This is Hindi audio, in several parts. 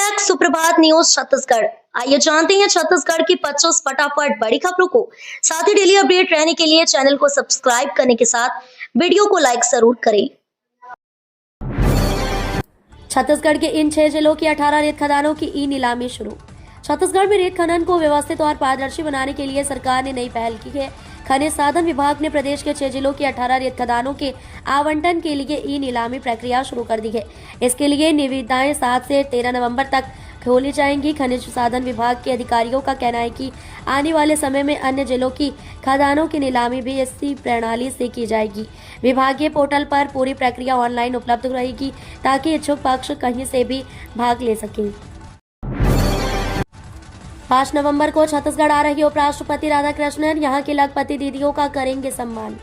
बैक सुप्रभात न्यूज छत्तीसगढ़। आइए जानते हैं छत्तीसगढ़ की 25 फटाफट बड़ी खबरों को। साथ ही डेली अपडेट रहने के लिए चैनल को सब्सक्राइब करने के साथ वीडियो को लाइक जरूर करें। छत्तीसगढ़ के इन 6 जिलों की 18 रेत खदानों की ई नीलामी शुरू। छत्तीसगढ़ में रेत खनन को व्यवस्थित और पारदर्शी बनाने के लिए सरकार ने नई पहल की है। खनिज साधन विभाग ने प्रदेश के 6 जिलों की 18 रेत खदानों के आवंटन के लिए ई नीलामी प्रक्रिया शुरू कर दी है। इसके लिए निविदाएं 7 से 13 नवंबर तक खोली जाएंगी। खनिज साधन विभाग के अधिकारियों का कहना है कि आने वाले समय में अन्य जिलों की खदानों की नीलामी भी इसी प्रणाली से की जाएगी। विभागीय पोर्टल पर पूरी प्रक्रिया ऑनलाइन उपलब्ध रहेगी ताकि इच्छुक पक्ष कहीं से भी भाग ले सकें। 5 नवंबर को छत्तीसगढ़ आ रही उपराष्ट्रपति राधाकृष्णन यहां की लखपति दीदियों का करेंगे सम्मान।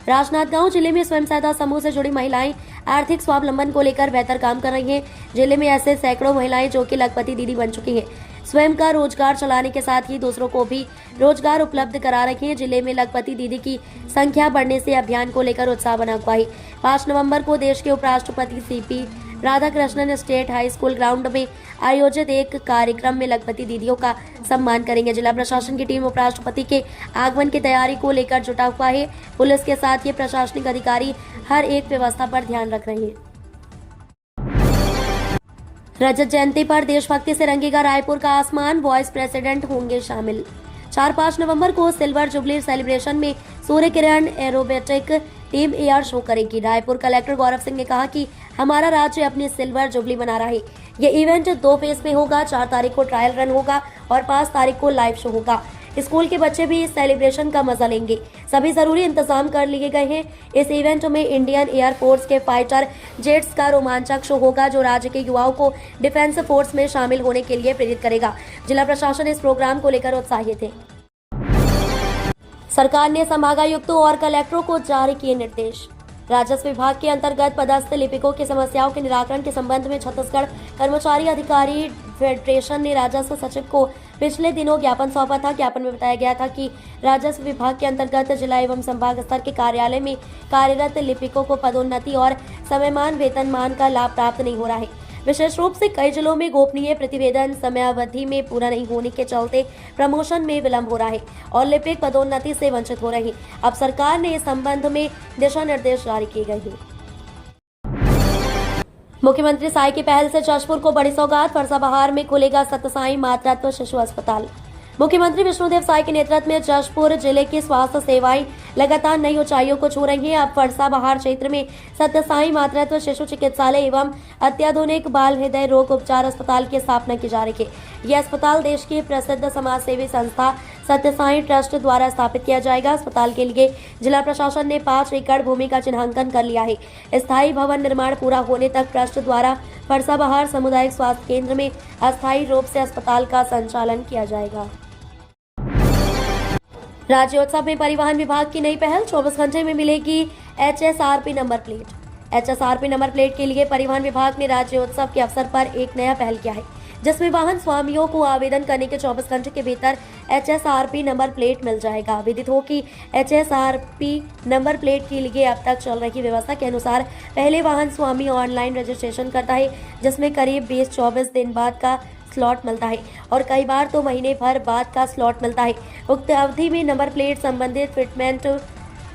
राजनांदगांव जिले में स्वयं सहायता समूह से जुड़ी महिलाएं आर्थिक स्वावलंबन को लेकर बेहतर काम कर रही हैं। जिले में ऐसे सैकड़ों महिलाएं जो कि लखपति दीदी बन चुकी हैं, स्वयं का रोजगार चलाने के साथ ही दूसरों को भी रोजगार उपलब्ध करा रही हैं। जिले में लखपति दीदी की संख्या बढ़ने से अभियान को लेकर उत्साह बना हुआ है। 5 नवंबर को देश के उपराष्ट्रपति CP Radhakrishnan state high school ground में आयोजित एक कार्यक्रम में लखपति दीदियों का सम्मान करेंगे। जिला प्रशासन की टीम उपराष्ट्रपति के आगमन की तैयारी को लेकर जुटा हुआ है। पुलिस के साथ ये प्रशासनिक अधिकारी हर एक व्यवस्था पर ध्यान रख रहे हैं। रजत जयंती पर देशभक्ति से रंगेगा रायपुर का आसमान, वाइस प्रेसिडेंट होंगे शामिल। 4-5 नवंबर को सिल्वर जुबली सेलिब्रेशन में Surya Kiran aerobatic team air show करेगी। रायपुर कलेक्टर गौरव सिंह ने कहा कि हमारा राज्य अपनी सिल्वर जुबली मना रहा है। ये इवेंट 2 फेज में होगा। 4 तारीख को ट्रायल रन होगा और 5 तारीख को लाइव शो होगा। स्कूल के बच्चे भी इस सेलिब्रेशन का मजा लेंगे। सभी जरूरी इंतजाम कर लिए गए हैं। इस इवेंट में इंडियन एयरफोर्स के फाइटर जेट्स का रोमांचक शो होगा जो राज्य के युवाओं को डिफेंस फोर्स में शामिल होने के लिए प्रेरित करेगा। जिला प्रशासन इस प्रोग्राम को लेकर उत्साहित है। सरकार ने संभागायुक्तों और कलेक्टरों को जारी किए निर्देश। राजस्व विभाग के अंतर्गत पदस्थ लिपिकों की समस्याओं के निराकरण के संबंध में छत्तीसगढ़ कर्मचारी अधिकारी फेडरेशन ने राजस्व सचिव को पिछले दिनों ज्ञापन सौंपा था। ज्ञापन में बताया गया था कि राजस्व विभाग के अंतर्गत जिला एवं संभाग स्तर के कार्यालय में कार्यरत लिपिकों को पदोन्नति और समयमान वेतनमान का लाभ प्राप्त नहीं हो रहा है। विशेष रूप से कई जिलों में गोपनीय प्रतिवेदन समयावधि में पूरा नहीं होने के चलते प्रमोशन में विलंब हो रहा है और लिपिक पदोन्नति से वंचित हो रहे हैं। अब सरकार ने इस संबंध में दिशा निर्देश जारी किए गए हैं। मुख्यमंत्री साई की पहल से जशपुर को बड़ी सौगात, फरसाबहार में खुलेगा सत्यसाई मातृत्व शिशु अस्पताल। मुख्यमंत्री विष्णुदेव साई के नेतृत्व में जशपुर जिले की स्वास्थ्य सेवाएं लगातार नई ऊंचाइयों को छू रही हैं। अब फरसाबहार क्षेत्र में सत्यसाई मातृत्व शिशु चिकित्सालय एवं अत्याधुनिक बाल हृदय रोग उपचार अस्पताल की स्थापना की जा रही है। यह अस्पताल देश की प्रसिद्ध समाज सेवी संस्था सत्यसाई ट्रस्ट द्वारा स्थापित किया जाएगा। अस्पताल के लिए जिला प्रशासन ने 5 एकड़ भूमि का चिन्हांकन कर लिया है। स्थायी भवन निर्माण पूरा होने तक ट्रस्ट द्वारा फरसाबहार सामुदायिक स्वास्थ्य केंद्र में अस्थायी रूप से अस्पताल का संचालन किया जाएगा। राज्योत्सव में परिवहन विभाग की नई पहल, 24 घंटे में मिलेगी HSRP number plate. HSRP number plate के लिए परिवहन विभाग ने राज्योत्सव के अवसर पर एक नया पहल किया है, जिसमें वाहन स्वामियों को आवेदन करने के 24 घंटे के भीतर HSRP नंबर प्लेट मिल जाएगा। विदित हो कि HSRP नंबर प्लेट के लिए अब तक चल रही व्यवस्था के अनुसार पहले वाहन स्वामी ऑनलाइन रजिस्ट्रेशन करता है, जिसमें करीब 20-24 दिन बाद का स्लॉट मिलता है और कई बार तो महीने भर बाद का स्लॉट मिलता है। उक्त अवधि में नंबर प्लेट संबंधित फिटमेंट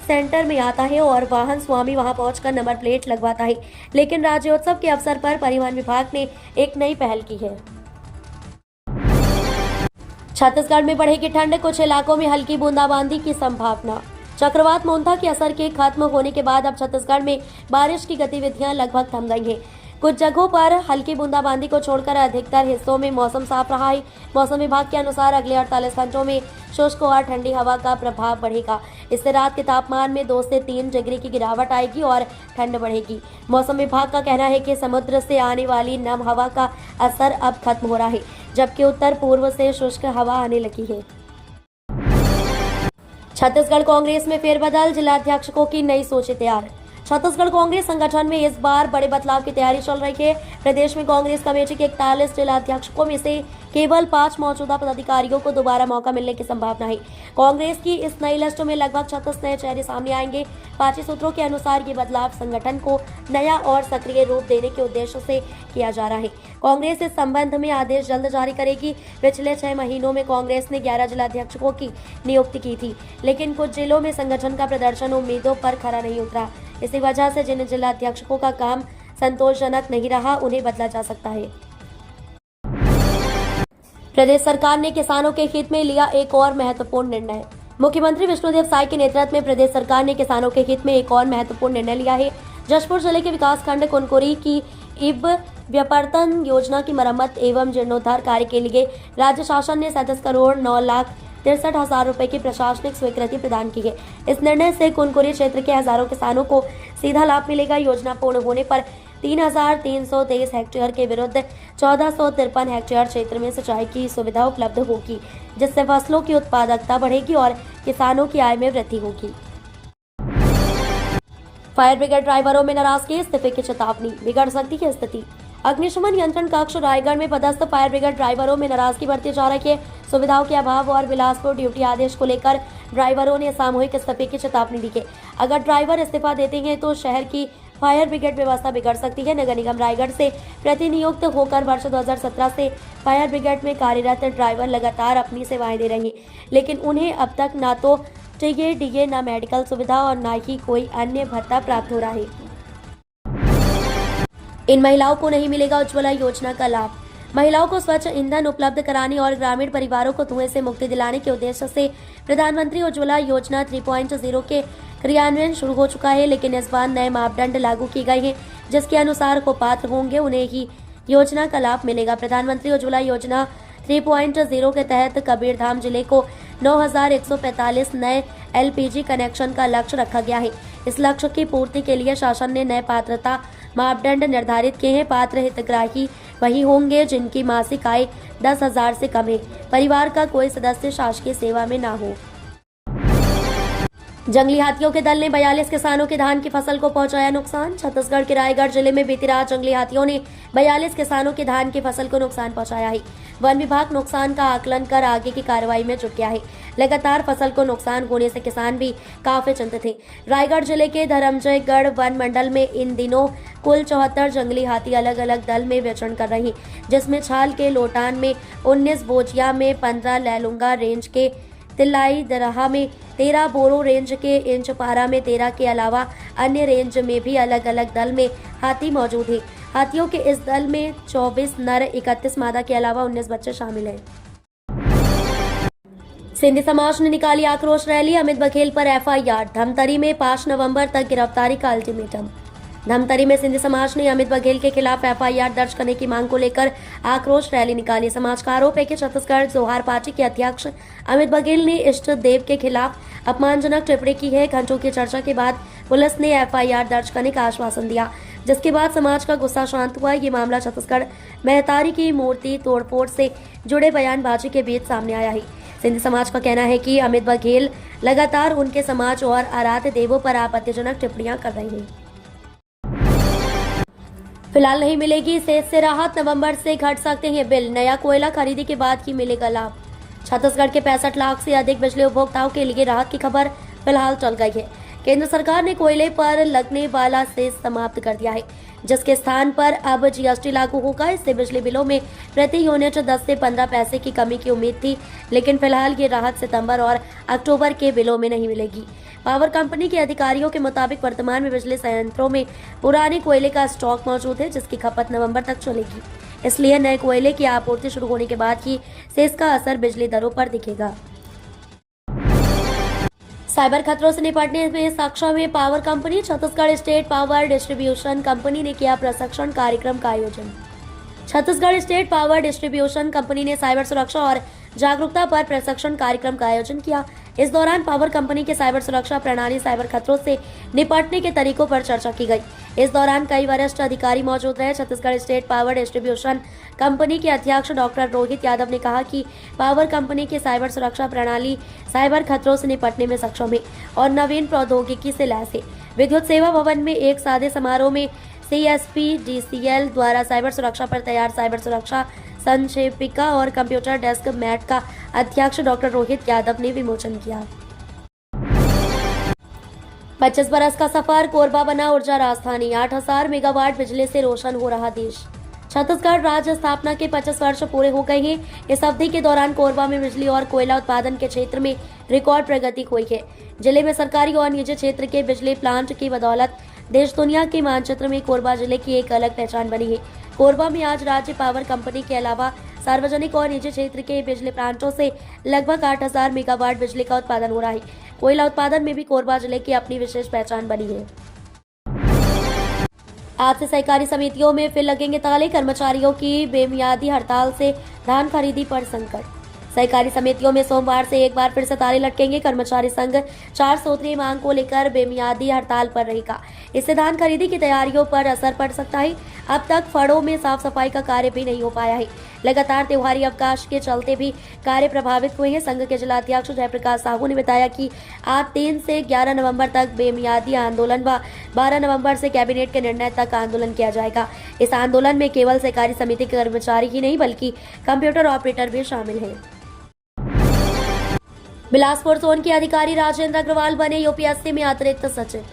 सेंटर में आता है और वाहन स्वामी वहां पहुंचकर नंबर प्लेट लगवाता है। लेकिन राज्योत्सव के अवसर पर परिवहन विभाग ने एक नई पहल की है। छत्तीसगढ़ में बढ़ेगी ठंड, कुछ इलाकों में हल्की बूंदाबांदी की संभावना। चक्रवात मोंथा के असर के खत्म होने के बाद अब छत्तीसगढ़ में बारिश की गतिविधियां लगभग थम गई हैं। कुछ जगहों पर हल्की बूंदाबांदी को छोड़कर अधिकतर हिस्सों में मौसम साफ रहा है। मौसम विभाग के अनुसार अगले 48 घंटों में शुष्क और ठंडी हवा का प्रभाव बढ़ेगा। इससे रात के तापमान में 2 से 3 डिग्री की गिरावट आएगी और ठंड बढ़ेगी। मौसम विभाग का कहना है कि समुद्र से आने वाली नम हवा का असर अब खत्म हो रहा है, जबकि उत्तर पूर्व से शुष्क हवा आने लगी है। छत्तीसगढ़ कांग्रेस में फेरबदल, जिलाध्यक्षों की नई सोच तैयार। छत्तीसगढ़ कांग्रेस संगठन में इस बार बड़े बदलाव की तैयारी चल रही है। प्रदेश में कांग्रेस कमेटी के 41 जिला अध्यक्षों में से केवल 5 मौजूदा पदाधिकारियों को दोबारा मौका मिलने की संभावना है। कांग्रेस की इस नई लिस्ट में लगभग 36 नए चेहरे सामने आएंगे। पार्टी सूत्रों के अनुसार ये बदलाव संगठन को नया और सक्रिय रूप देने के उद्देश्य से किया जा रहा है। कांग्रेस इस संबंध में आदेश जल्द जारी करेगी। पिछले 6 महीनों में कांग्रेस ने 11 जिला अध्यक्षों की नियुक्ति की थी, लेकिन कुछ जिलों में संगठन का प्रदर्शन उम्मीदों पर खरा नहीं उतरा। इसी वजह से जिन जिला अध्यक्षों का काम संतोषजनक नहीं रहा, उन्हें बदला जा सकता है। प्रदेश सरकार ने किसानों के हित में लिया एक और महत्वपूर्ण निर्णय। मुख्यमंत्री विष्णुदेव साय के नेतृत्व में प्रदेश सरकार ने किसानों के हित में एक और महत्वपूर्ण निर्णय लिया है। जशपुर जिले के विकासखंड कुनकुरी की इब व्यापर्तन योजना की मरम्मत एवं जीर्णोद्धार कार्य के लिए राज्य शासन ने 37 करोड़ 9,63,000 रुपए की प्रशासनिक स्वीकृति प्रदान की है। इस निर्णय से कुनकुरी क्षेत्र के हजारों किसानों को सीधा लाभ मिलेगा। योजना पूर्ण होने पर 3,323 हेक्टेयर के विरुद्ध 1,453 हेक्टेयर क्षेत्र में सिंचाई की सुविधा उपलब्ध होगी, जिससे फसलों की उत्पादकता बढ़ेगी और किसानों की आय में वृद्धि होगी। फायर ब्रिगेड ड्राइवरों में नाराजगी, इस्तीफे की चेतावनी, बिगड़ सकती है स्थिति। अग्निशमन नियंत्रण कक्ष रायगढ़ में पदस्थ फायर ब्रिगेड ड्राइवरों में नाराजगी बढ़ती जा रही है। सुविधाओं के अभाव और बिलासपुर ड्यूटी आदेश को लेकर ड्राइवरों ने सामूहिक इस्तीफे की चेतावनी दी है। अगर ड्राइवर इस्तीफा देते हैं तो शहर की फायर ब्रिगेड व्यवस्था बिगड़ सकती है। नगर निगम रायगढ़ से प्रतिनियुक्त होकर वर्ष 2017 से फायर ब्रिगेड में कार्यरत ड्राइवर लगातार अपनी सेवाएं दे रहे हैं, लेकिन उन्हें अब तक ना तो डीए न मेडिकल सुविधा और न ही कोई अन्य भत्ता प्राप्त हो रहा है। इन महिलाओं को नहीं मिलेगा उज्ज्वला योजना का लाभ। महिलाओं को स्वच्छ ईंधन उपलब्ध कराने और ग्रामीण परिवारों को धुएं से मुक्ति दिलाने के उद्देश्य से प्रधानमंत्री उज्ज्वला योजना 3.0 के क्रियान्वयन शुरू हो चुका है, लेकिन इस बार नए मापदंड लागू किए गए हैं, जिसके अनुसार को पात्र होंगे उन्हें ही योजना का लाभ मिलेगा। प्रधानमंत्री उज्ज्वला योजना 3.0 के तहत कबीरधाम जिले को 9,145 नए एलपीजी कनेक्शन का लक्ष्य रखा गया है। इस लक्ष्य की पूर्ति के लिए शासन ने नए पात्रता मापदंड निर्धारित किए हैं। पात्र हितग्राही वही होंगे जिनकी मासिक आय 10,000 से कम है, परिवार का कोई सदस्य शासकीय सेवा में ना हो। जंगली हाथियों के दल ने 42 किसानों के धान की फसल को पहुंचाया नुकसान। छत्तीसगढ़ के रायगढ़ जिले में बीती रात जंगली हाथियों ने 42 किसानों के धान की फसल को नुकसान पहुंचाया है। वन विभाग नुकसान का आकलन कर आगे की कार्रवाई में जुट गया है। लगातार फसल को नुकसान होने से किसान भी काफी चिंतित थे। रायगढ़ जिले के धर्मजयगढ़ वन मंडल में इन दिनों कुल 74 जंगली हाथी अलग अलग दल में विचरण कर रहे हैं, जिसमें छाल के लोटान में 19, बोजिया में 15, लैलुंगा रेंज के तिलाई दरहा में 13, बोरो रेंज के इंचपारा में 13 के अलावा अन्य रेंज में भी अलग अलग दल में हाथी मौजूद हैं। हाथियों के इस दल में 24 नर, 31 मादा के अलावा 19 बच्चे शामिल हैं। सिंधी समाज ने निकाली आक्रोश रैली, अमित बघेल पर एफआईआर। धमतरी में 5 नवंबर तक गिरफ्तारी का अल्टीमेटम। धमतरी में सिंधी समाज ने अमित बघेल के खिलाफ एफआईआर दर्ज करने की मांग को लेकर आक्रोश रैली निकाली। समाज का आरोप है कि छत्तीसगढ़ जोहार पार्टी के अध्यक्ष अमित बघेल ने इष्ट देव के खिलाफ अपमानजनक टिप्पणी की है। घंटों की चर्चा के बाद पुलिस ने एफआईआर दर्ज करने का आश्वासन दिया, जिसके बाद समाज का गुस्सा शांत हुआ। ये मामला छत्तीसगढ़ महतारी की मूर्ति तोड़फोड़ से जुड़े बयानबाजी के बीच सामने आया है। सिंधी समाज का कहना है कि अमित बघेल लगातार उनके समाज और आराध्य देवों पर आपत्तिजनक टिप्पणियां कर रहे हैं। फिलहाल नहीं मिलेगी सेस से राहत, नवंबर से घट सकते हैं बिल। नया कोयला खरीदी के बाद ही मिलेगा लाभ। छत्तीसगढ़ के 65 लाख से अधिक बिजली उपभोक्ताओं के लिए राहत की खबर फिलहाल चल गई है। केंद्र सरकार ने कोयले पर लगने वाला सेस समाप्त कर दिया है, जिसके स्थान पर अब जीएसटी लागू होगा। इससे बिजली बिलों में प्रति यूनिट 10 से 15 पैसे की कमी की उम्मीद थी, लेकिन फिलहाल ये राहत सितंबर और अक्टूबर के बिलों में नहीं मिलेगी। पावर कंपनी के अधिकारियों के मुताबिक वर्तमान में बिजली संयंत्रों में पुराने कोयले का स्टॉक मौजूद है, जिसकी खपत नवंबर तक चलेगी। इसलिए नए कोयले की आपूर्ति शुरू होने के बाद ही सेस का असर बिजली दरों पर दिखेगा। साइबर खतरों से निपटने में सक्षम है power company. Chhattisgarh state power distribution company ने किया प्रशिक्षण कार्यक्रम का आयोजन। Chhattisgarh state power distribution company ने साइबर सुरक्षा और जागरूकता पर प्रशिक्षण कार्यक्रम का आयोजन किया। इस दौरान पावर कंपनी के साइबर सुरक्षा प्रणाली, साइबर खतरों से निपटने के तरीकों पर चर्चा की गई। इस दौरान कई वरिष्ठ अधिकारी मौजूद रहे। Chhattisgarh state power distribution company के अध्यक्ष डॉक्टर रोहित यादव ने कहा कि पावर कंपनी की साइबर सुरक्षा प्रणाली साइबर खतरों से निपटने में सक्षम है और नवीन प्रौद्योगिकी से लैस है। विद्युत सेवा भवन में एक सादे समारोह में CSPDCL द्वारा साइबर सुरक्षा पर तैयार साइबर सुरक्षा संक्षेपिका और कंप्यूटर डेस्क मैट का अध्यक्ष डॉक्टर रोहित यादव ने विमोचन किया। 25 बरस का सफर, कोरबा बना ऊर्जा राजधानी, 8000 मेगावाट बिजली से रोशन हो रहा देश। छत्तीसगढ़ राज्य स्थापना के 25 वर्ष पूरे हो गए हैं। इस अवधि के दौरान कोरबा में बिजली और कोयला उत्पादन के क्षेत्र में रिकॉर्ड प्रगति हुई है। जिले में सरकारी और निजी क्षेत्र के बिजली प्लांट की बदौलत देश दुनिया के मानचित्र में कोरबा जिले की एक अलग पहचान बनी है। कोरबा में आज राज्य पावर कंपनी के अलावा सार्वजनिक और निजी क्षेत्र के बिजली प्लांटों से लगभग 8000 मेगावाट बिजली का उत्पादन हो रहा है। कोयला उत्पादन में भी कोरबा जिले की अपनी विशेष पहचान बनी है। आज से सहकारी समितियों में फिर लगेंगे ताले, कर्मचारियों की बेमियादी हड़ताल से धान खरीदी पर संकट। सहकारी समितियों में सोमवार से एक बार फिर से ताले लटकेंगे। कर्मचारी संघ 4 सूत्रीय मांग को लेकर बेमियादी हड़ताल पर रहेगा। इससे धान खरीदी की तैयारियों पर असर पड़ सकता है। अब तक फड़ों में साफ सफाई का कार्य भी नहीं हो पाया है। लगातार त्योहारी अवकाश के चलते भी कार्य प्रभावित हुए हैं। संघ के जिलाध्यक्ष जयप्रकाश साहू ने बताया कि आज 3 से 11 नवंबर तक बेमियादी आंदोलन व 12 नवंबर से कैबिनेट के निर्णय तक आंदोलन किया जाएगा। इस आंदोलन में केवल सहकारी समिति के कर्मचारी ही नहीं बल्कि कंप्यूटर ऑपरेटर भी शामिल हैं। बिलासपुर जोन के अधिकारी राजेंद्र अग्रवाल बने यूपीएससी में अतिरिक्त सचिव।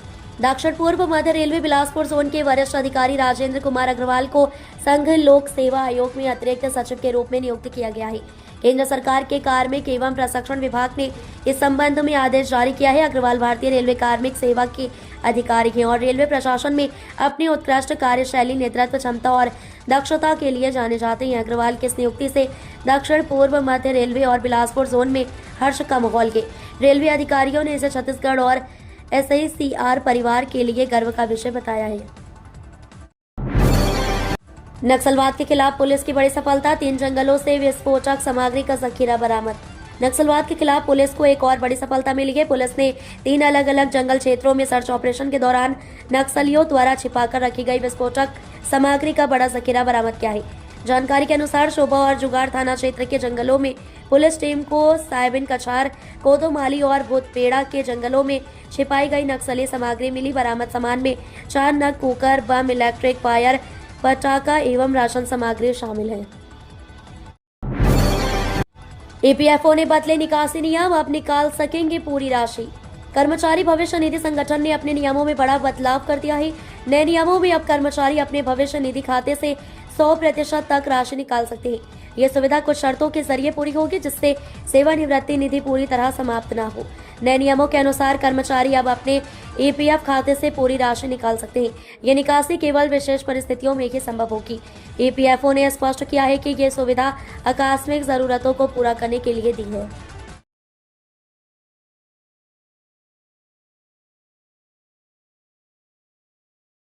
दक्षिण पूर्व मध्य रेलवे बिलासपुर जोन के वरिष्ठ अधिकारी राजेंद्र कुमार अग्रवाल को संघ लोक सेवा आयोग में अतिरिक्त सचिव के रूप में नियुक्त किया गया है। केंद्र सरकार के कार्मिक एवं प्रशिक्षण विभाग ने इस संबंध में आदेश जारी किया है। अग्रवाल भारतीय रेलवे कार्मिक सेवा के अधिकारी हैं और रेलवे प्रशासन में अपनी उत्कृष्ट कार्यशैली, नेतृत्व क्षमता और दक्षता के लिए जाने जाते हैं। अग्रवाल की इस नियुक्ति से दक्षिण पूर्व मध्य रेलवे और बिलासपुर जोन में हर्ष का माहौल है। रेलवे अधिकारियों ने इसे छत्तीसगढ़ और SACR परिवार के लिए गर्व का विषय बताया है। नक्सलवाद के खिलाफ पुलिस की बड़ी सफलता, 3 जंगलों से विस्फोटक सामग्री का जखीरा बरामद। नक्सलवाद के खिलाफ पुलिस को एक और बड़ी सफलता मिली है। पुलिस ने 3 अलग अलग जंगल क्षेत्रों में सर्च ऑपरेशन के दौरान नक्सलियों द्वारा छिपाकर रखी गई विस्फोटक सामग्री का बड़ा जखीरा बरामद किया है। जानकारी के अनुसार शोभा और जुगाड़ थाना क्षेत्र के जंगलों में पुलिस टीम को साइबिन कछार, कोदोमाली और भूतपेड़ा के जंगलों में छिपाई गई नक्सली सामग्री मिली। बरामद सामान में 4 नग कुकर, बम, इलेक्ट्रिक वायर, पटाखा एवं राशन सामग्री शामिल है। EPFO ने बदले निकासी नियम, अब निकाल सकेंगे पूरी राशि। कर्मचारी भविष्य निधि संगठन ने अपने नियमों में बड़ा बदलाव कर दिया है। नए नियमों में अब कर्मचारी अपने भविष्य निधि खाते से 100% तक राशि निकाल सकते हैं। यह सुविधा कुछ शर्तों के जरिए पूरी होगी जिससे सेवानिवृत्ति निधि पूरी तरह समाप्त न हो। नए नियमों के अनुसार कर्मचारी अब अपने EPF खाते से पूरी राशि निकाल सकते हैं। ये निकासी केवल विशेष परिस्थितियों में ही संभव होगी। EPFO ने स्पष्ट किया है कि यह सुविधा आकस्मिक जरूरतों को पूरा करने के लिए दी है।